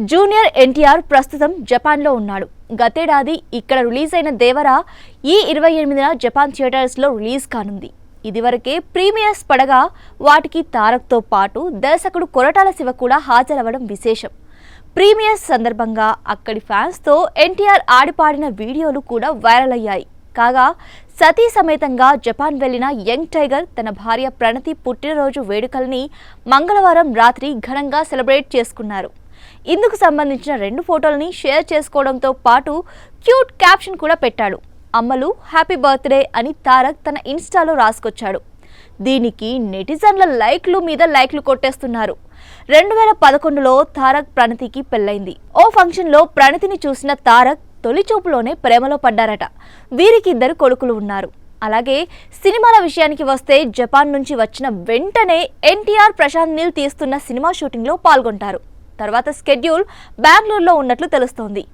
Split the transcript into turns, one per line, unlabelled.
Junior NTR ప్రస్తుతం జపాన్లో ఉన్నాడు. గతేడాది ఇక్కడ రిలీజ్ అయిన దేవరా ఈ 28న జపాన్ థియేటర్స్లో రిలీజ్ కానుంది. ఇదివరకే ప్రీమియర్స్ పడగా వాటికి తారక్తో పాటు దర్శకుడు కొరటాల శివ కూడా హాజరవ్వడం విశేషం. ప్రీమియర్స్ సందర్భంగా అక్కడి ఫ్యాన్స్తో ఎన్టీఆర్ ఆడిపాడిన వీడియోలు కూడా వైరల్ అయ్యాయి. కాగా సతీ సమేతంగా జపాన్ వెళ్లిన యంగ్ టైగర్ తన భార్య ప్రణతి పుట్టినరోజు వేడుకల్ని మంగళవారం రాత్రి ఘనంగా సెలబ్రేట్ చేసుకున్నారు. ఇందుకు సంబంధించిన 2 ఫోటోలని షేర్ చేసుకోవడంతో పాటు క్యూట్ క్యాప్షన్ కూడా పెట్టాడు. అమ్మలు హ్యాపీ బర్త్డే అని తారక్ తన ఇన్స్టాలో రాసుకొచ్చాడు. దీనికి నెటిజన్ల లైక్లు మీద లైక్లు కొట్టేస్తున్నారు. 2011లో తారక్ ప్రణతికి పెళ్లైంది. ఓ ఫంక్షన్లో ప్రణతిని చూసిన తారక్ తొలి చూపులోనే ప్రేమలో పడ్డారట. వీరికి 2 కొడుకులు ఉన్నారు. అలాగే సినిమాల విషయానికి వస్తే జపాన్ నుంచి వచ్చిన వెంటనే ఎన్టీఆర్ ప్రశాంత్ నీల్ తీస్తున్న సినిమా షూటింగ్లో పాల్గొంటారు. తర్వాత స్కెడ్యూల్ బెంగళూరులో ఉన్నట్లు తెలుస్తోంది.